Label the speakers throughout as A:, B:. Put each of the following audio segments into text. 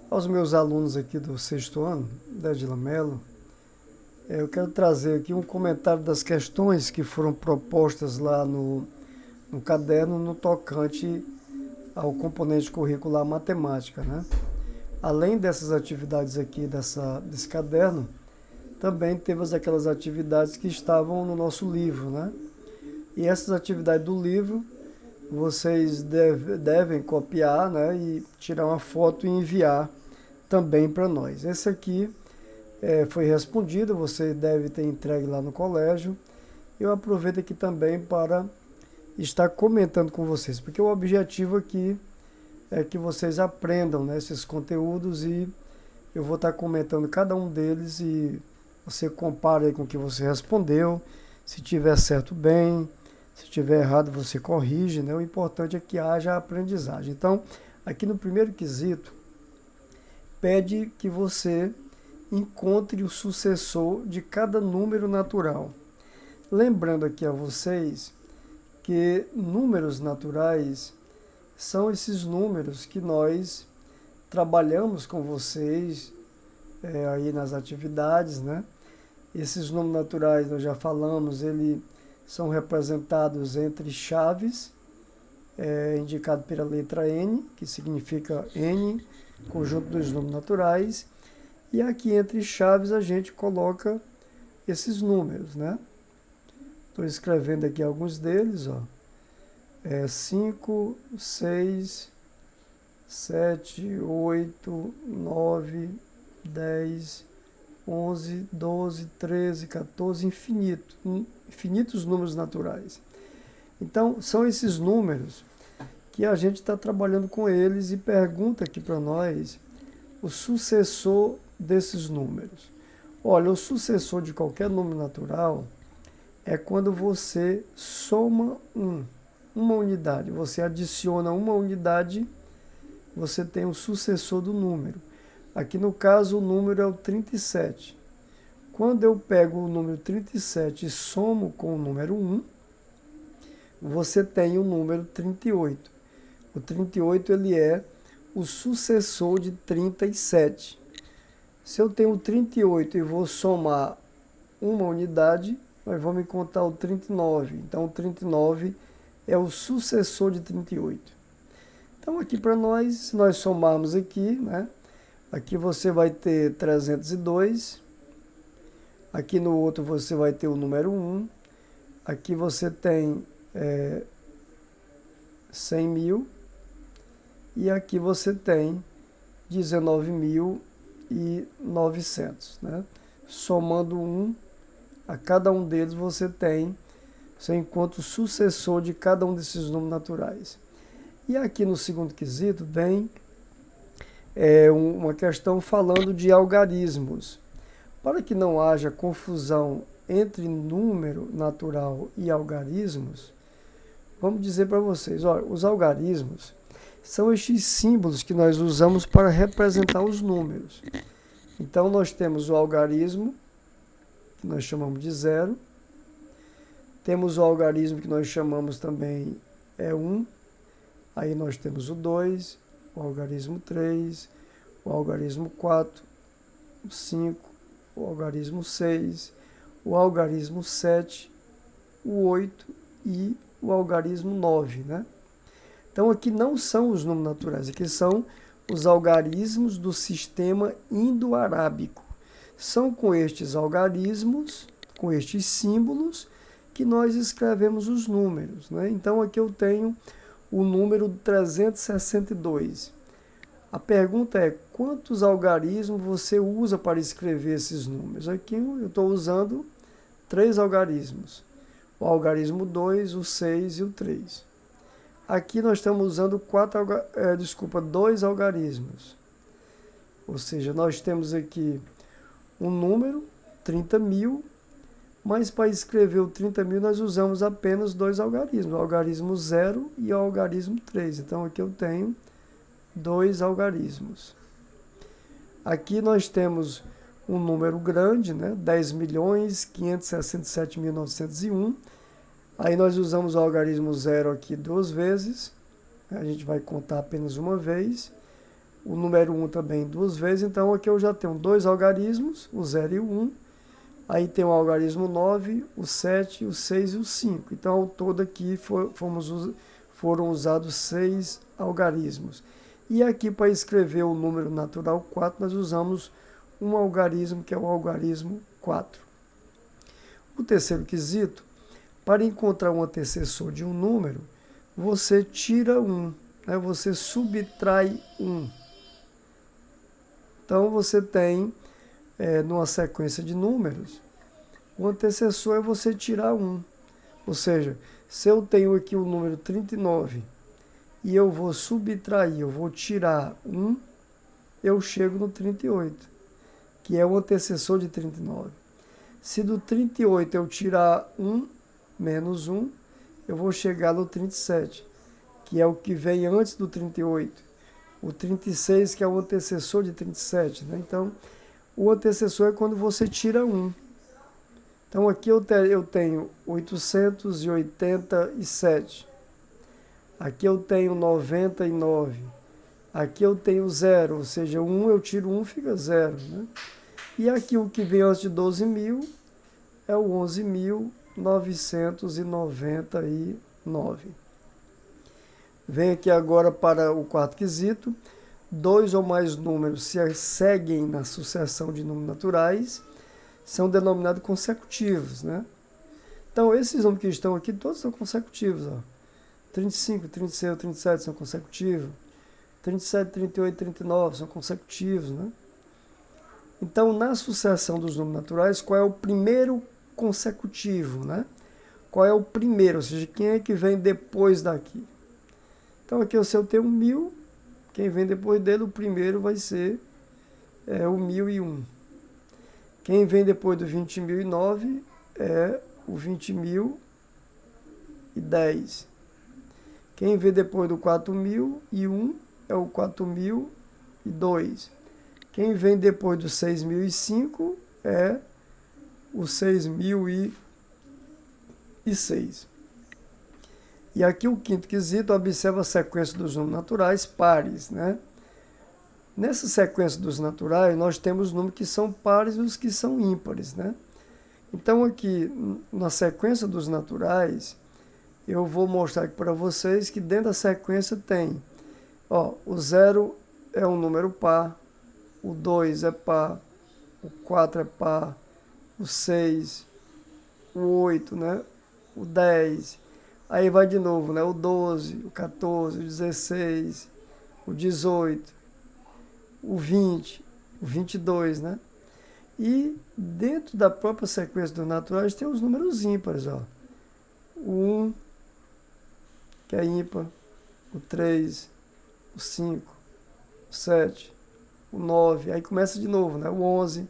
A: Aos meus alunos aqui do sexto ano, da Edila Mello, eu quero trazer aqui um comentário das questões que foram propostas lá no caderno no tocante ao componente curricular matemática, né? Além dessas atividades aqui desse caderno, também temos aquelas atividades que estavam no nosso livro, né? E essas atividades do livro vocês devem copiar, né? E tirar uma foto e enviar também para nós. Esse aqui foi respondido, você deve ter entregue lá no colégio. Eu aproveito aqui também para estar comentando com vocês, porque o objetivo aqui é que vocês aprendam, né, esses conteúdos, e eu vou estar comentando cada um deles e você compara aí com o que você respondeu. Se tiver certo, bem. Se tiver errado, você corrige, né? O importante é que haja aprendizagem. Então, aqui no primeiro quesito, pede que você encontre o sucessor de cada número natural. Lembrando aqui a vocês que números naturais são esses números que nós trabalhamos com vocês aí nas atividades, né? Esses números naturais, nós já falamos, eles são representados entre chaves, indicado pela letra N, que significa N, conjunto dos números naturais, e aqui entre chaves a gente coloca esses números, né? Estou escrevendo aqui alguns deles, ó. 5, 6, 7, 8, 9, 10, 11, 12, 13, 14, infinitos números naturais. Então, são esses números que a gente está trabalhando com eles e pergunta aqui para nós o sucessor desses números. Olha, o sucessor de qualquer número natural é quando você soma uma unidade, você adiciona uma unidade, você tem o sucessor do número. Aqui no caso o número é o 37. Quando eu pego o número 37 e somo com o número 1, você tem o número 38. O 38 ele é o sucessor de 37. Se eu tenho o 38 e vou somar uma unidade, nós vamos encontrar o 39. Então o 39 é o sucessor de 38. Então aqui para nós, se nós somarmos aqui, né? Aqui você vai ter 302. Aqui no outro você vai ter o número 1. Aqui você tem 100 mil. E aqui você tem 19.900, né? Somando 1, a cada um deles você encontra o sucessor de cada um desses números naturais. E aqui no segundo quesito vem uma questão falando de algarismos. Para que não haja confusão entre número natural e algarismos, vamos dizer para vocês, olha, os algarismos são estes símbolos que nós usamos para representar os números. Então nós temos o algarismo, que nós chamamos de 0. Temos o algarismo que nós chamamos também 1. Aí nós temos o 2, o algarismo 3, o algarismo 4, o 5, o algarismo 6, o algarismo 7, o 8 e o algarismo 9, né? Então aqui não são os números naturais, aqui são os algarismos do sistema indo-arábico. São com estes algarismos, com estes símbolos, que nós escrevemos os números, né? Então aqui eu tenho o número 362. A pergunta é, quantos algarismos você usa para escrever esses números? Aqui eu estou usando 3 algarismos. O algarismo 2, o 6 e o 3. Aqui nós estamos usando 2 algarismos. Ou seja, nós temos aqui um número, 30 mil, mas para escrever o 30 mil nós usamos apenas 2 algarismos, o algarismo 0 e o algarismo 3. Então aqui eu tenho 2 algarismos. Aqui nós temos um número grande, né? 10.567.901. Aí nós usamos o algarismo 0 aqui 2 vezes. A gente vai contar apenas uma vez. o número 1 também 2 vezes, então aqui eu já tenho 2 algarismos, o 0 e o 1, aí tem o algarismo 9, o 7, o 6 e o 5. Então, ao todo aqui foram usados 6 algarismos. E aqui, para escrever o número natural 4, nós usamos um algarismo, que é o algarismo 4. O terceiro quesito, para encontrar um antecessor de um número, você tira 1, né? Você subtrai 1. Então, você tem, numa sequência de números, o antecessor é você tirar 1. Ou seja, se eu tenho aqui o número 39 e eu vou subtrair, eu vou tirar 1, eu chego no 38, que é o antecessor de 39. Se do 38 eu tirar 1, menos 1, eu vou chegar no 37, que é o que vem antes do 38. O 36, que é o antecessor de 37. Né? Então, o antecessor é quando você tira 1. Então, aqui eu tenho 887. Aqui eu tenho 99. Aqui eu tenho 0, ou seja, 1 eu tiro 1, fica 0. Né? E aqui o que vem antes de 12.000 é o 11.999. Vem aqui agora para o quarto quesito. 2 ou mais números se seguem na sucessão de números naturais, são denominados consecutivos, né? Então, esses números que estão aqui, todos são consecutivos, ó. 35, 36, 37 são consecutivos. 37, 38, 39 são consecutivos, né? Então, na sucessão dos números naturais, qual é o primeiro consecutivo, né? Qual é o primeiro, ou seja, quem é que vem depois daqui? Então, aqui se eu tenho 1.000, quem vem depois dele, o primeiro vai ser o 1.001. Quem vem depois do 20.009 é o 20.010. Quem vem depois do 4.001 é o 4.002. Quem vem depois do 6.005 é o 6.006. E aqui o quinto quesito observa a sequência dos números naturais pares, né? Nessa sequência dos naturais, nós temos os números que são pares e os que são ímpares, né? Então, aqui, na sequência dos naturais, eu vou mostrar aqui para vocês que dentro da sequência tem, o 0 é um número par, o 2 é par, o 4 é par, o 6, o 8, né? O 10, aí vai de novo, né? O 12, o 14, o 16, o 18, o 20, o 22, né? E dentro da própria sequência dos naturais tem os números ímpares, ó. O 1, que é ímpar, o 3, o 5, o 7, o 9, aí começa de novo, né? O 11,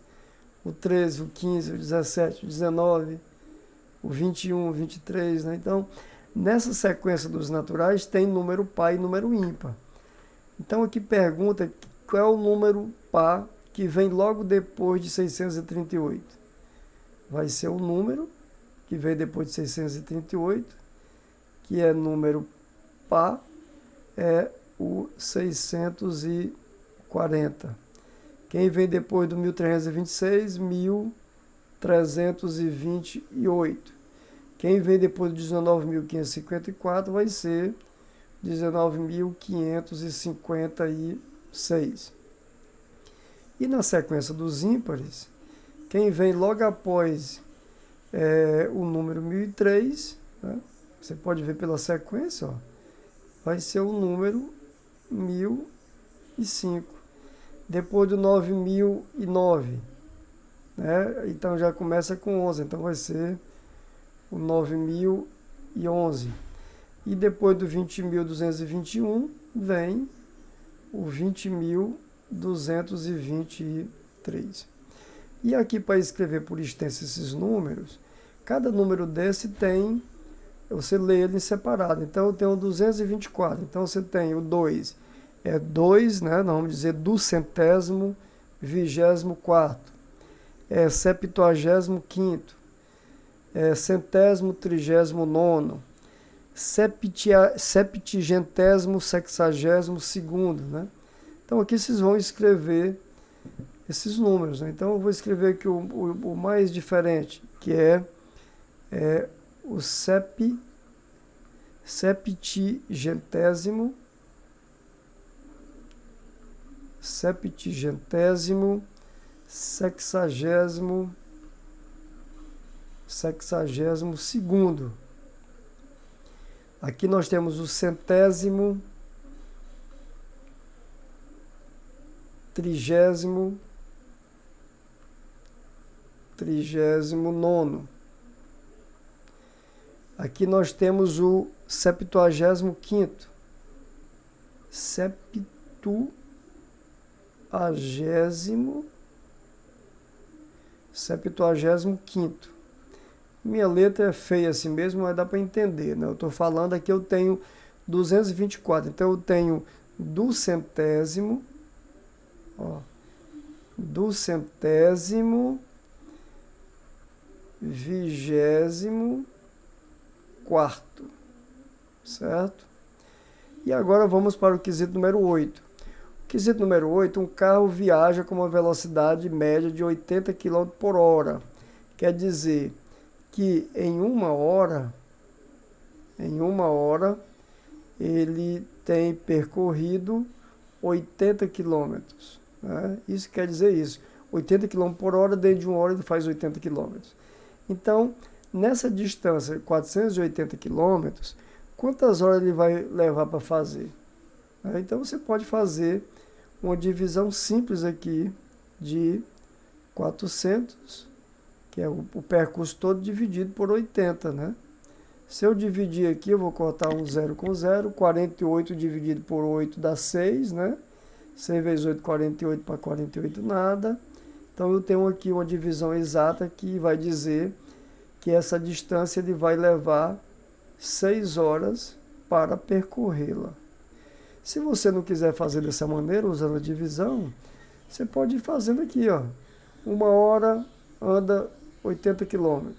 A: o 13, o 15, o 17, o 19, o 21, o 23, né? Então, nessa sequência dos naturais tem número par e número ímpar. Então, aqui pergunta qual é o número par que vem logo depois de 638. Vai ser o número que vem depois de 638, que é número par, é o 640. Quem vem depois do 1326, 1328. Quem vem depois do 19.554 vai ser 19.556. E na sequência dos ímpares, quem vem logo após o número 1003, né? Você pode ver pela sequência, vai ser o número 1005. Depois do 9009, né? Então já começa com 11, então vai ser o 9011. E depois do 20.221 vem o 20.223. E aqui, para escrever por extenso esses números, cada número desse tem, você lê ele em separado. Então, eu tenho o 224. Então, você tem o 2, é 2, né? Nós vamos dizer do 124º. É 75º. É 139º. 70º, 60º, né? Então aqui vocês vão escrever esses números, né? Então eu vou escrever aqui o mais diferente, que é o septigentésimo, sexagésimo segundo. Aqui nós temos o centésimo, trigésimo nono. Aqui nós temos o septuagésimo quinto. Septuagésimo quinto. Minha letra é feia assim mesmo, mas dá para entender, né? Eu estou falando aqui, eu tenho 224. Então eu tenho do centésimo, vigésimo quarto, certo? E agora vamos para o quesito número 8. O quesito número 8, um carro viaja com uma velocidade média de 80 km por hora. Quer dizer que em uma hora, ele tem percorrido 80 km. Né? Isso quer dizer isso. 80 km por hora, dentro de uma hora ele faz 80 km. Então, nessa distância, 480 km, quantas horas ele vai levar para fazer? Então, você pode fazer uma divisão simples aqui de 400, que é o percurso todo dividido por 80, né? Se eu dividir aqui, eu vou cortar um zero com zero, 48 dividido por 8 dá 6, né? 6 vezes 8, 48, para 48 nada. Então eu tenho aqui uma divisão exata que vai dizer que essa distância ele vai levar 6 horas para percorrê-la. Se você não quiser fazer dessa maneira, usando a divisão, você pode ir fazendo aqui, ó. 1 hora anda 80 km.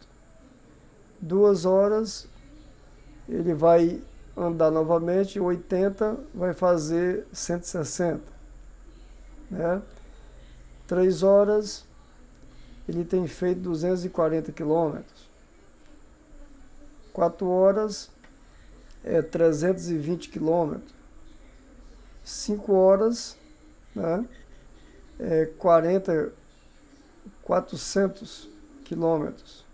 A: 2 horas ele vai andar novamente, 80 vai fazer 160. Né? 3 horas ele tem feito 240 km. 4 horas é 320 km. 5 horas, né, é 400 quilômetros.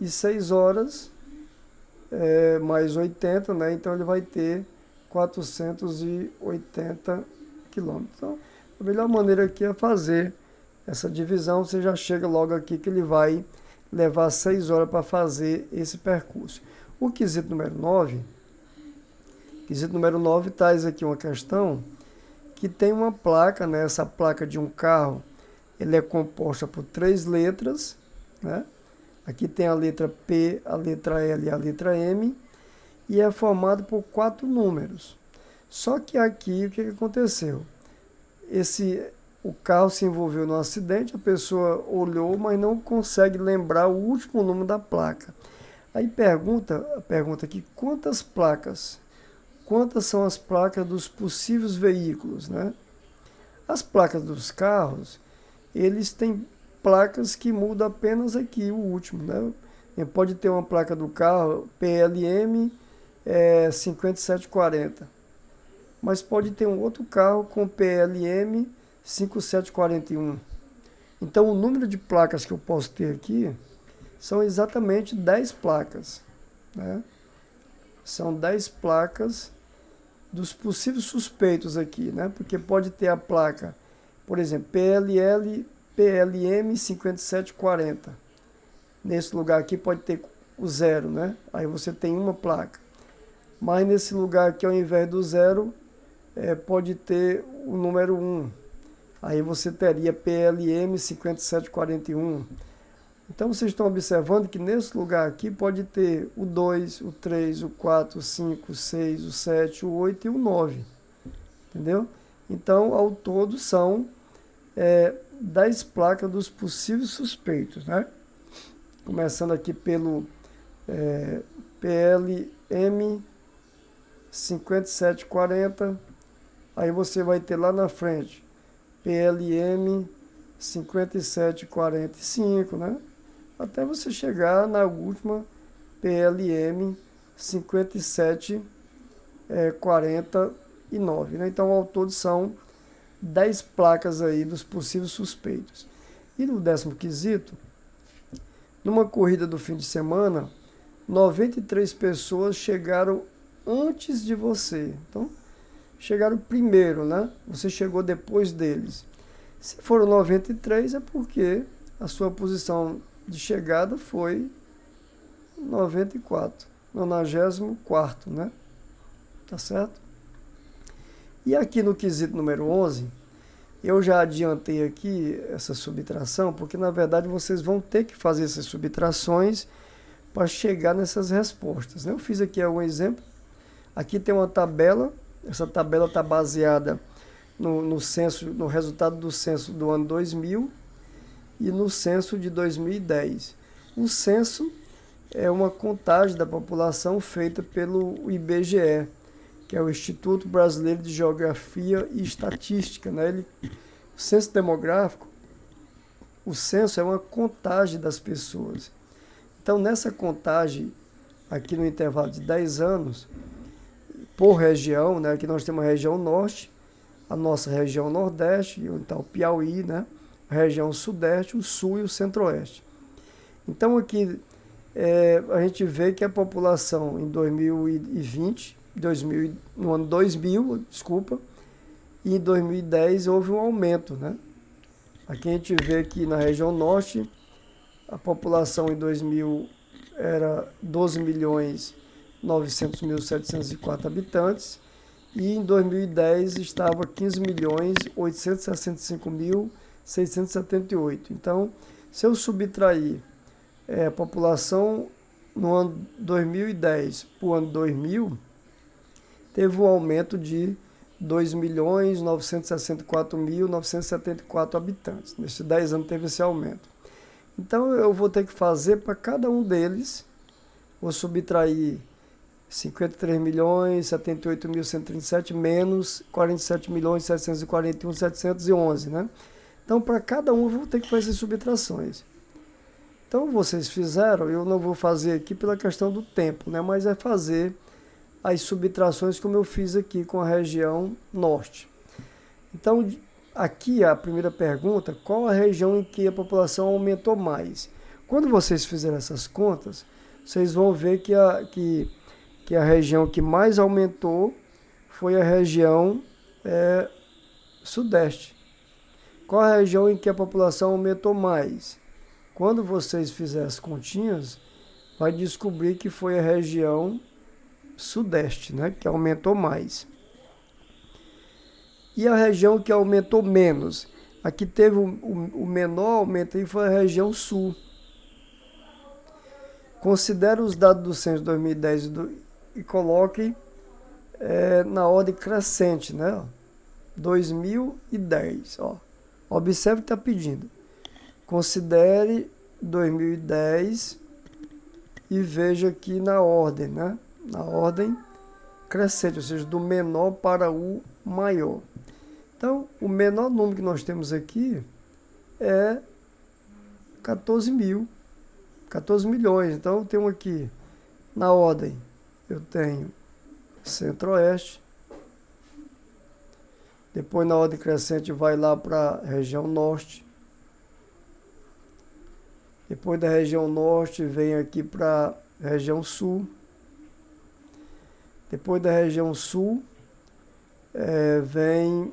A: E 6 horas mais 80, né, então ele vai ter 480 quilômetros. Então, a melhor maneira aqui é fazer essa divisão. Você já chega logo aqui que ele vai levar 6 horas para fazer esse percurso. O quesito número 9... Quesito número 9 traz aqui uma questão que tem uma placa, né? Essa placa de um carro, ele é composta por 3 letras, né? Aqui tem a letra P, a letra L e a letra M, e é formado por 4 números. Só que aqui, o que aconteceu? O carro se envolveu num acidente, a pessoa olhou, mas não consegue lembrar o último número da placa. Aí pergunta aqui, quantas são as placas dos possíveis veículos, né? As placas dos carros, eles têm placas que mudam apenas aqui, o último, né? Pode ter uma placa do carro, PLM 5740, mas pode ter um outro carro com PLM 5741. Então, o número de placas que eu posso ter aqui são exatamente 10 placas, né? São 10 placas dos possíveis suspeitos aqui, né? Porque pode ter a placa, por exemplo, PLM 5740. Nesse lugar aqui pode ter o 0, né? Aí você tem uma placa. Mas nesse lugar aqui, ao invés do 0, pode ter o número 1. Aí você teria PLM 5741. Então vocês estão observando que nesse lugar aqui pode ter o 2, o 3, o 4, o 5, o 6, o 7, o 8 e o 9. Entendeu? Então, ao todo, são 10 placas dos possíveis suspeitos, né? Começando aqui pelo PLM 5740, Aí você vai ter lá na frente PLM 5745, né? Até você chegar na última PLM 5749, né? Então, ao todo são 10 placas aí dos possíveis suspeitos. E no 10º quesito, numa corrida do fim de semana, 93 pessoas chegaram antes de você. Então, chegaram primeiro, né? Você chegou depois deles. Se foram 93, é porque a sua posição de chegada foi 94, 94º, né? Tá certo? E aqui no quesito número 11, eu já adiantei aqui essa subtração, porque na verdade vocês vão ter que fazer essas subtrações para chegar nessas respostas, né? Eu fiz aqui algum exemplo. Aqui tem uma tabela, essa tabela está baseada no censo, no resultado do censo do ano 2000 e no censo de 2010. O censo é uma contagem da população feita pelo IBGE, que é o Instituto Brasileiro de Geografia e Estatística, né? O censo demográfico, o censo é uma contagem das pessoas. Então, nessa contagem, aqui no intervalo de 10 anos, por região, né? Aqui nós temos a região norte, a nossa região nordeste, então o Piauí, né? A região sudeste, o sul e o centro-oeste. Então, aqui a gente vê que a população em 2020, no ano 2000, desculpa, e em 2010 houve um aumento, né? Aqui a gente vê que na região norte, a população em 2000 era 12.900.704 habitantes e em 2010 estava 15.865.678. Então, se eu subtrair a população no ano 2010 para o ano 2000, teve um aumento de 2.964.974 habitantes. Nesses 10 anos teve esse aumento. Então, eu vou ter que fazer para cada um deles, vou subtrair 53.078.137 menos 47.741.711, né? Então, para cada um, eu vou ter que fazer subtrações. Então, vocês fizeram, eu não vou fazer aqui pela questão do tempo, né? Mas é fazer as subtrações como eu fiz aqui com a região norte. Então, aqui a primeira pergunta, qual a região em que a população aumentou mais? Quando vocês fizerem essas contas, vocês vão ver que a região que mais aumentou foi a região sudeste. Qual a região em que a população aumentou mais? Quando vocês fizerem as continhas, vai descobrir que foi a região sudeste, né, que aumentou mais. E a região que aumentou menos? Aqui teve o menor aumento aí, foi a região sul. Considere os dados do censo de 2010 e coloque na ordem crescente, né? 2010, ó. Observe o que está pedindo. Considere 2010 e veja aqui na ordem, né? Na ordem crescente, ou seja, do menor para o maior. Então, o menor número que nós temos aqui é 14 milhões. Então, eu tenho aqui, na ordem, eu tenho centro-oeste. Depois, na ordem crescente, vai lá para a região norte. Depois da região norte, vem aqui para a região sul. Depois da região sul, vem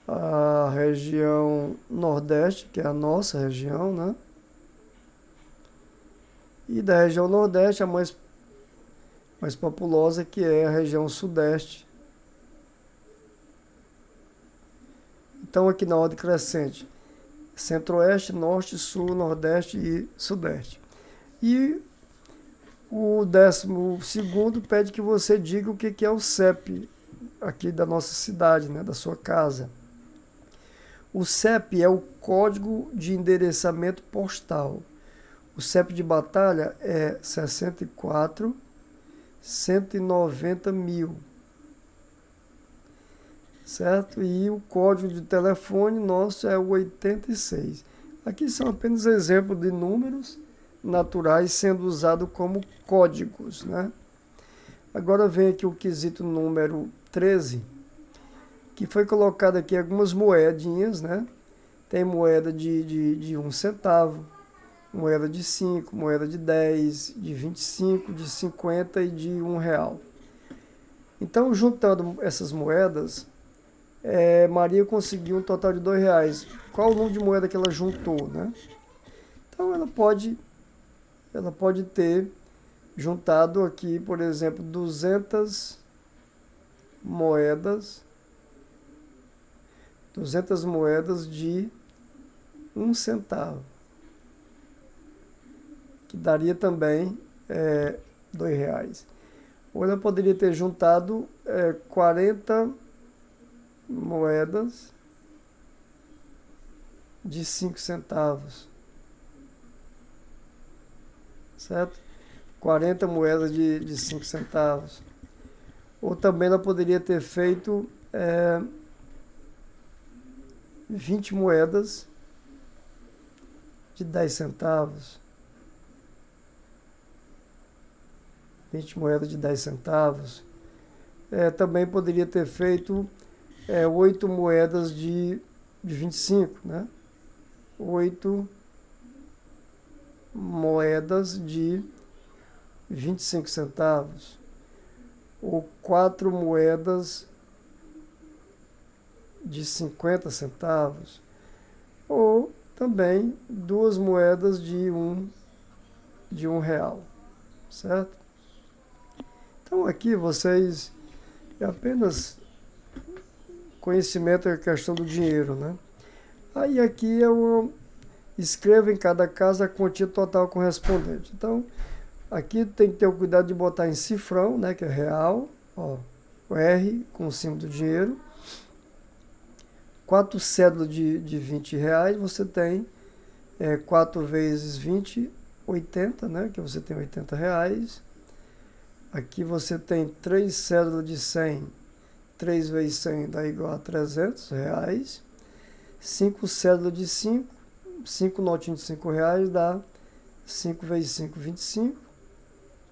A: a região nordeste, que é a nossa região, né? E da região nordeste, a mais populosa, que é a região sudeste. Então, aqui na ordem crescente, centro-oeste, norte, sul, nordeste e sudeste. E o 12º pede que você diga o que é o CEP aqui da nossa cidade, né, da sua casa. O CEP é o Código de Endereçamento Postal. O CEP de Batalha é 64.190.000. certo? E o código de telefone nosso é o 86. Aqui são apenas exemplos de números naturais sendo usados como códigos, né? Agora vem aqui o quesito número 13, que foi colocado aqui algumas moedinhas, né? Tem moeda de 1 centavo, moeda de 5, moeda de 10, de 25, de 50 e de R$ 1. Então, juntando essas moedas, Maria conseguiu um total de R$ 2. Qual o número de moeda que ela juntou, né? Então, ela pode ter juntado aqui, por exemplo, 200 moedas de 1 centavo, que daria também R$ 2. Ou ela poderia ter juntado 40 moedas de 5 centavos, certo? 40 moedas de 5 centavos. Ou também ela poderia ter feito 20 moedas de 10 centavos. 20 moedas de 10 centavos. Também poderia ter feito 8 moedas de 25, né? 8 moedas de 25 centavos. Ou 4 moedas de 50 centavos. Ou também 2 moedas de um real, certo? Então aqui vocês, é apenas conhecimento é a questão do dinheiro, né? Aí aqui eu escrevo em cada casa a quantia total correspondente. Então, aqui tem que ter o cuidado de botar em cifrão, né, que é real, ó, o R com o símbolo do dinheiro. 4 cédulas de R$ 20, você tem 4 vezes 20, 80, né, que você tem R$ 80. Aqui você tem 3 cédulas de 100, 3 vezes 100 dá igual a R$ 300. 5 cédulas de 5, 5 notinhas de R$ 5 dá 5 vezes 5, 25, R$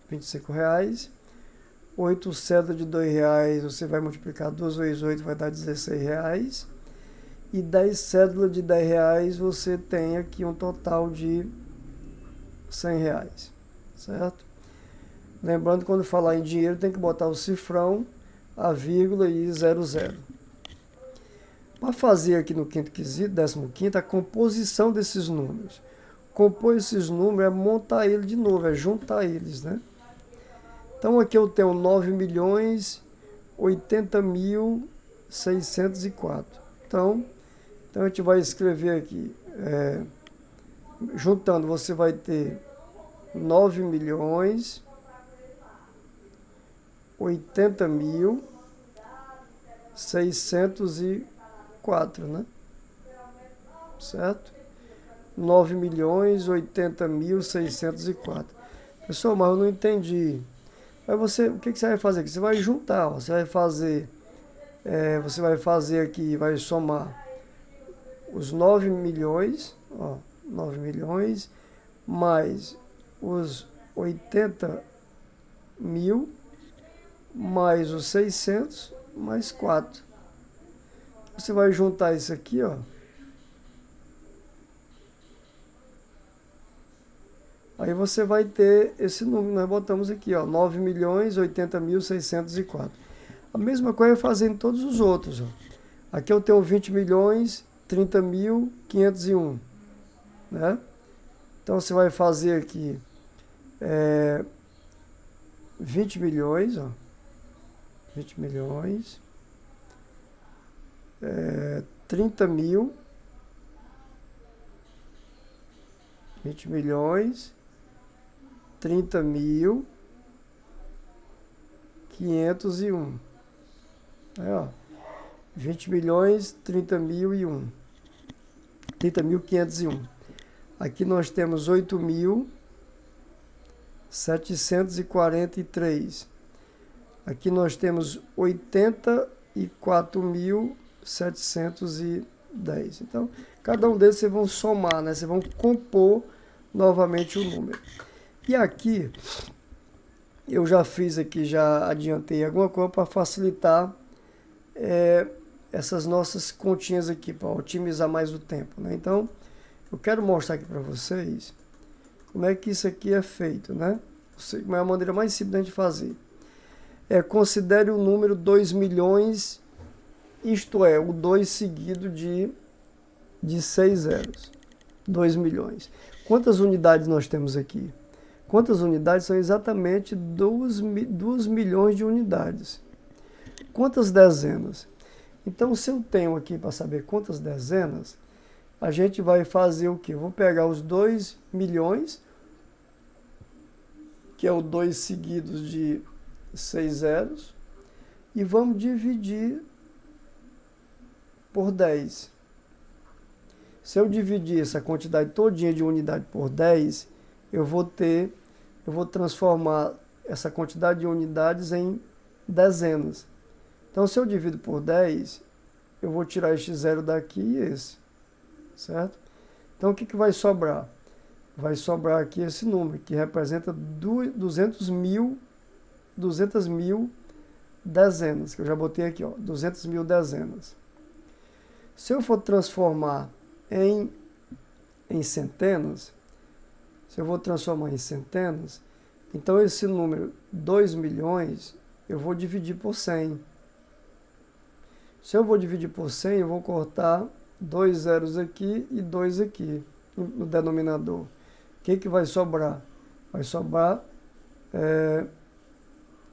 A: 25. 8 cédulas de R$ 2, você vai multiplicar 2 vezes 8, vai dar R$ 16. E 10 cédulas de R$ 10, você tem aqui um total de R$ 100, certo? Lembrando que quando falar em dinheiro tem que botar o cifrão, a vírgula e 00. Para fazer aqui no quinto quesito, 15º, a composição desses números. Compor esses números é montar ele de novo, é juntar eles, né? Então aqui eu tenho 9.080.604. Então a gente vai escrever aqui, juntando, você vai ter 9.080.604, né? Certo? 9.080.604. Pessoal, mas eu não entendi. Mas o que você vai fazer aqui? Você vai juntar, ó, você vai fazer aqui, vai somar os 9 milhões, ó, 9 milhões, mais os 80 mil, mais os 600, mais 4. Você vai juntar isso aqui, ó. Aí você vai ter esse número, nós botamos aqui, ó, 9.080.604. A mesma coisa eu fazer em todos os outros, ó. Aqui eu tenho 20.030.501, né? Então você vai fazer aqui 20 milhões, ó. 20 milhões, 30 mil, 20 milhões, 30.501. Aí, ó, 20 milhões, 30.001. 30.501. Aqui nós temos 8.743. Aqui nós temos 80 e 4.710. Então, cada um deles vocês vão somar, né? Vocês vão compor novamente o número. E aqui, eu já fiz aqui, já adiantei alguma coisa para facilitar essas nossas continhas aqui, para otimizar mais o tempo, né? Então, eu quero mostrar aqui para vocês como é que isso aqui é feito, né? É a maneira mais simples de a gente fazer. Considere o número 2 milhões, isto é, o 2 seguido de 6 zeros. 2 milhões. Quantas unidades nós temos aqui? Quantas unidades? São exatamente 2 milhões de unidades. Quantas dezenas? Então, se eu tenho aqui para saber quantas dezenas, a gente vai fazer o quê? Eu vou pegar os 2 milhões, que é o 2 seguidos de 6 zeros, e vamos dividir por 10. Se eu dividir essa quantidade todinha de unidade por 10, eu vou transformar essa quantidade de unidades em dezenas. Então, se eu divido por 10, eu vou tirar este zero daqui e esse, certo? Então, o que vai sobrar? Vai sobrar aqui esse número, que representa 200 mil dezenas, que eu já botei aqui, ó, 200 mil dezenas. Se eu for transformar em centenas, então esse número 2 milhões, eu vou dividir por 100. Se eu vou dividir por 100, eu vou cortar 2 zeros aqui e 2 aqui no denominador. O que vai sobrar? Vai sobrar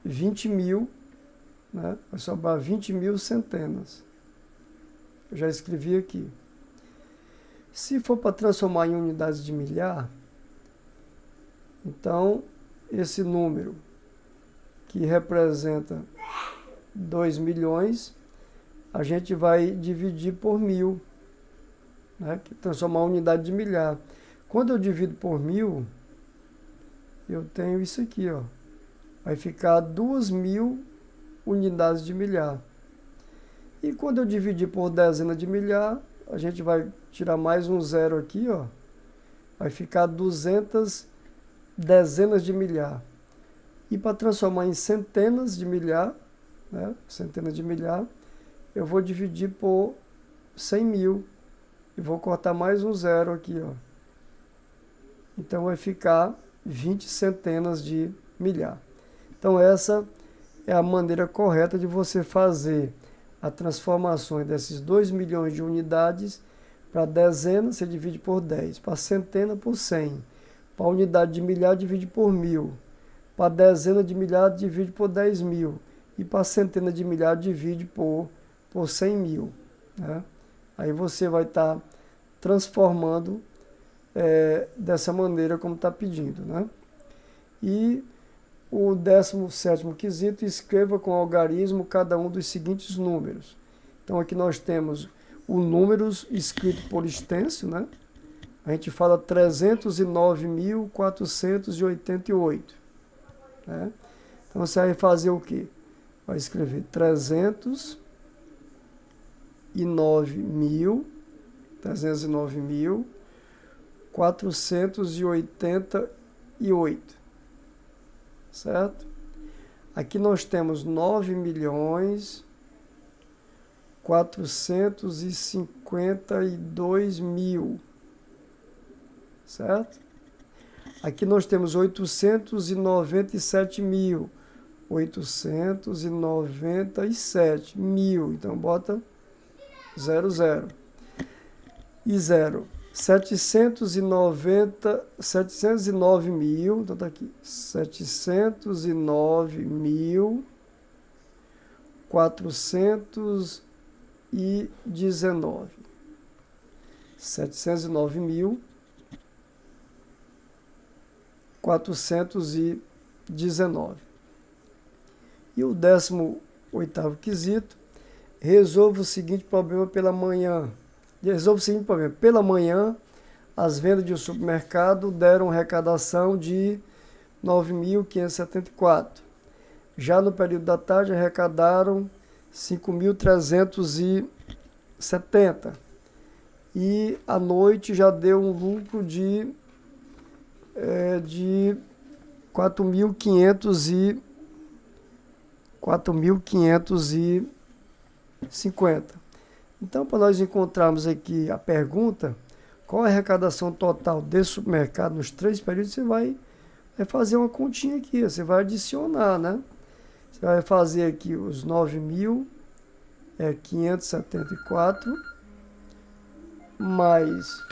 A: 20 mil, né? Vai sobrar 20 mil centenas. Eu já escrevi aqui. Se for para transformar em unidades de milhar, então esse número que representa 2 milhões, a gente vai dividir por 1000, né? Que transformar em unidade de milhar. Quando eu divido por 1000, eu tenho isso aqui, ó. Vai ficar 2.000 unidades de milhar. E quando eu dividir por dezena de milhar, a gente vai tirar mais um zero aqui, ó. Vai ficar 200 dezenas de milhar. E para transformar em centenas de milhar, né? Centenas de milhar, eu vou dividir por 100 mil. E vou cortar mais um zero aqui, ó. Então vai ficar 20 centenas de milhar. Então essa é a maneira correta de você fazer a transformação desses 2 milhões de unidades para dezena, você divide por 10. Para centena, por 100. Para unidade de milhar, divide por 1000. Para dezena de milhar, divide por 10 mil. E para centena de milhar, divide por 100 mil. Né? Aí você vai estar transformando dessa maneira como está pedindo. Né? E o 17º quesito, escreva com algarismo cada um dos seguintes números. Então aqui nós temos o números escrito por extenso, né? A gente fala 309.488, né? Então você vai fazer o quê? Vai escrever 309.488, certo? Aqui nós temos 9.452.000, certo? Aqui nós temos 897 mil, então bota 00 e 0. 709 mil, então tá aqui, 709.419. 709.419. E o 18º quesito, resolva o seguinte problema pela manhã. Resolva o seguinte problema. Pela manhã, as vendas de um supermercado deram arrecadação de 9.574. Já no período da tarde, arrecadaram 5.370. E à noite já deu um lucro de 4.550. Então, para nós encontrarmos aqui a pergunta, qual é a arrecadação total desse supermercado nos 3 períodos, você vai fazer uma continha aqui, você vai adicionar, né? Você vai fazer aqui os 9.574 mais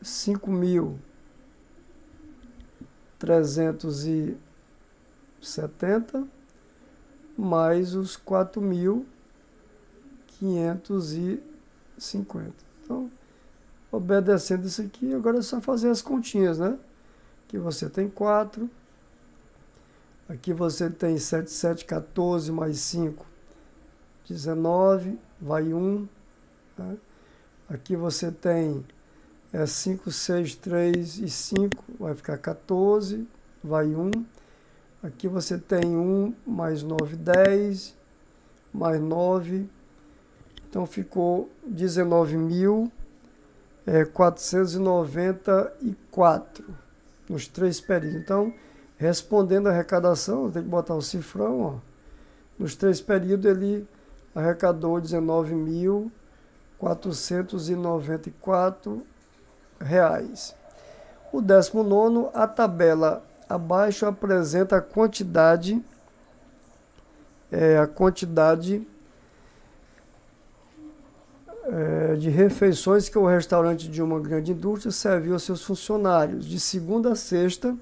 A: 5.370 mais os 4.550. Então, obedecendo isso aqui, agora é só fazer as continhas, né? Aqui você tem 4. Aqui você tem 7, 7, 14 mais 5, 19, vai 1. Tá? Aqui você tem 5, 6, 3 e 5, vai ficar 14, vai 1. Aqui você tem 1 mais 9, 10, mais 9. Então ficou 19.494 nos 3 períodos. Então, respondendo a arrecadação, tem que botar o cifrão, ó. Nos 3 períodos ele arrecadou R$19.494. O 19º, a tabela abaixo apresenta a quantidade de refeições que o restaurante de uma grande indústria serviu aos seus funcionários, de segunda a sexta,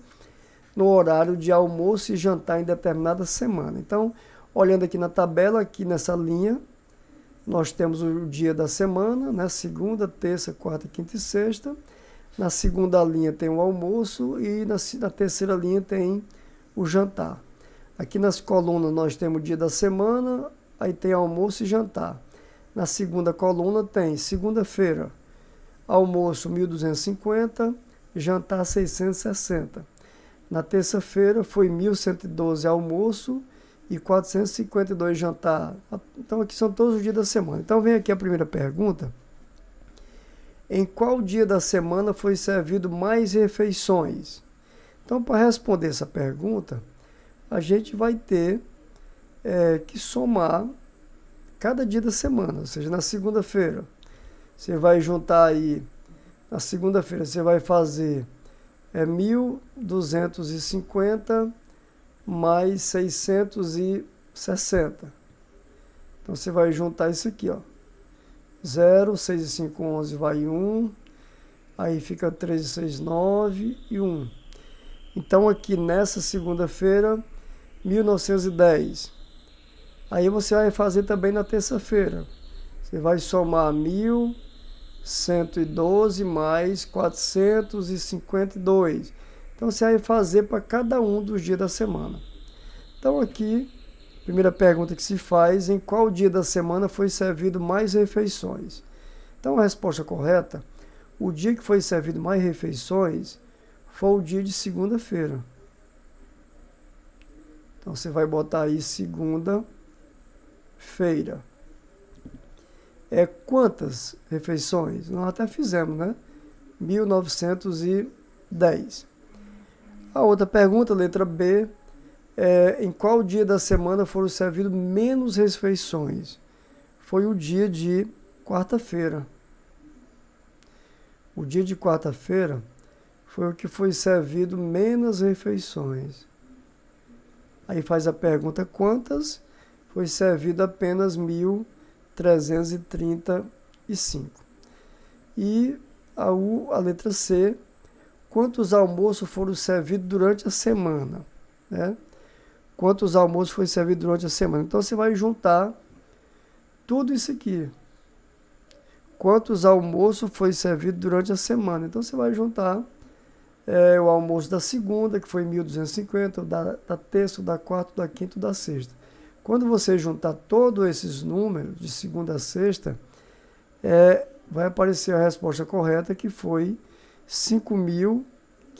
A: no horário de almoço e jantar em determinada semana. Então, olhando aqui na tabela, aqui nessa linha, nós temos o dia da semana, né? Segunda, terça, quarta, quinta e sexta. Na segunda linha tem o almoço e na terceira linha tem o jantar. Aqui nas colunas nós temos o dia da semana, aí tem almoço e jantar. Na segunda coluna tem segunda-feira, almoço 1.250, jantar 660. Na terça-feira foi 1.112 almoço e 452 jantar. Então aqui são todos os dias da semana. Então vem aqui a primeira pergunta. Em qual dia da semana foi servido mais refeições? Então, para responder essa pergunta, a gente vai ter que somar cada dia da semana. Ou seja, na segunda-feira, você vai juntar aí, na segunda-feira você vai fazer 1.250 mais 660. Então, você vai juntar isso aqui, ó. 0, 6 e 5, 11, vai 1. Aí fica 3 e 6, 9 e 1. Então, aqui nessa segunda-feira, 1.910. Aí você vai fazer também na terça-feira. Você vai somar 1.112 mais 452. Então, você vai fazer para cada um dos dias da semana. Então, aqui, primeira pergunta que se faz, em qual dia da semana foi servido mais refeições? Então, a resposta correta, o dia que foi servido mais refeições foi o dia de segunda-feira. Então, você vai botar aí segunda-feira. Quantas refeições? Nós até fizemos, né? 1.910. A outra pergunta, letra B, em qual dia da semana foram servidas menos refeições? Foi o dia de quarta-feira. O dia de quarta-feira foi o que foi servido menos refeições. Aí faz a pergunta, quantas? Foi servido apenas 1.335. E a letra C, quantos almoços foram servidos durante a semana? Né? Quantos almoços foi servido durante a semana? Então, você vai juntar tudo isso aqui. Quantos almoços foi servido durante a semana? Então, você vai juntar o almoço da segunda, que foi 1.250, da terça, da quarta, da quinta e da sexta. Quando você juntar todos esses números, de segunda a sexta, vai aparecer a resposta correta, que foi 5.000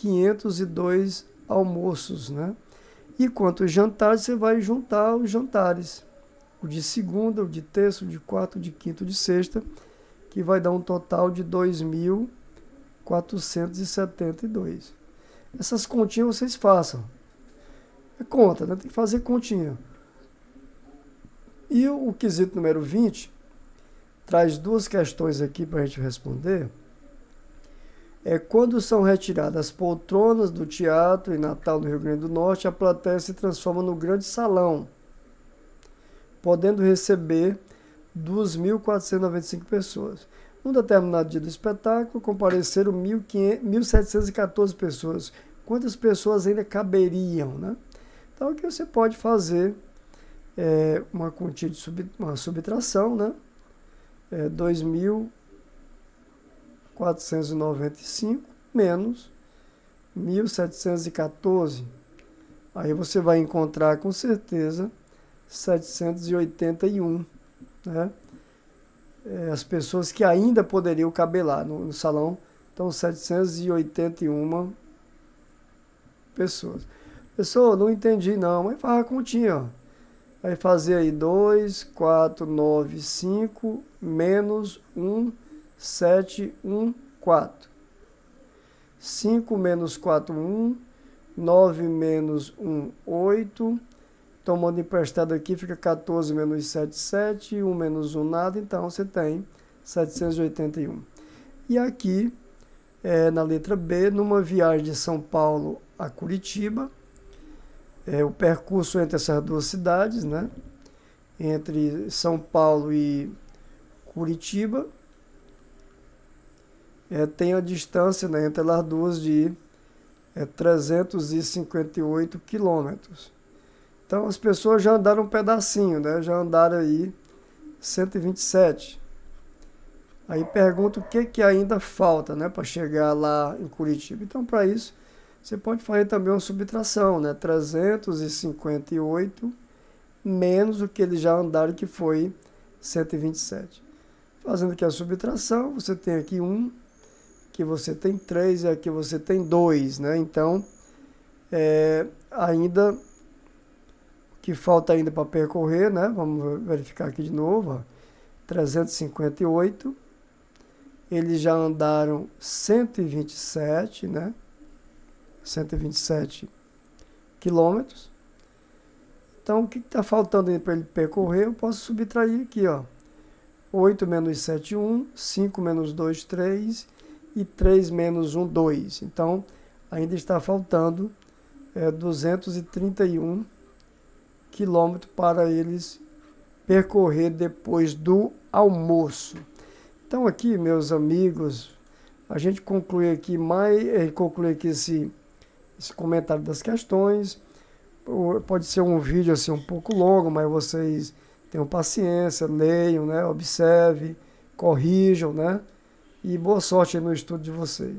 A: 502 almoços, né? E quanto aos jantares, você vai juntar os jantares. O de segunda, o de terça, o de quarta, o de quinta, o de sexta, que vai dar um total de 2.472. Essas continhas vocês façam. É conta, né? Tem que fazer continha. E o quesito número 20 traz duas questões aqui para a gente responder. Quando são retiradas as poltronas do teatro em Natal, no Rio Grande do Norte, a plateia se transforma no grande salão, podendo receber 2.495 pessoas. Num determinado dia do espetáculo, compareceram 1.714 pessoas. Quantas pessoas ainda caberiam, né? Então, aqui você pode fazer uma quantia de uma subtração, né? 2.495 menos 1.714. Aí você vai encontrar com certeza 781, né? As pessoas que ainda poderiam caber lá no salão, então 781 pessoas. Pessoal, não entendi não, mas faz a continha, ó. Vai fazer aí 2, 4, 9, 5, menos 1, 7, 1, 4. 5 menos 4, 1. 9 menos 1, 8. Tomando emprestado aqui, fica 14 menos 7, 7. 1 menos 1, nada. Então, você tem 781. E aqui, na letra B, numa viagem de São Paulo a Curitiba, o percurso entre essas duas cidades, né? Entre São Paulo e Curitiba, tem a distância, né, entre as duas de 358 quilômetros. Então as pessoas já andaram um pedacinho, né? Já andaram aí 127. Aí pergunta o que ainda falta, né, para chegar lá em Curitiba. Então, para isso, você pode fazer também uma subtração, né? 358 menos o que eles já andaram, que foi 127. Fazendo aqui a subtração, você tem aqui 1, aqui você tem 3 e aqui você tem 2, né? Então, ainda, o que falta ainda para percorrer, né? Vamos verificar aqui de novo, ó. 358, eles já andaram 127, né? 127 quilômetros. Então, o que está faltando para ele percorrer? Eu posso subtrair aqui, ó. 8 menos 7, 1. 5 menos 2, 3. E 3 menos 1, 2. Então, ainda está faltando 231 quilômetros para eles percorrer depois do almoço. Então, aqui, meus amigos, a gente conclui aqui esse comentário das questões. Pode ser um vídeo assim um pouco longo, mas vocês tenham paciência, leiam, né, observe, corrijam, né, e boa sorte aí no estudo de vocês.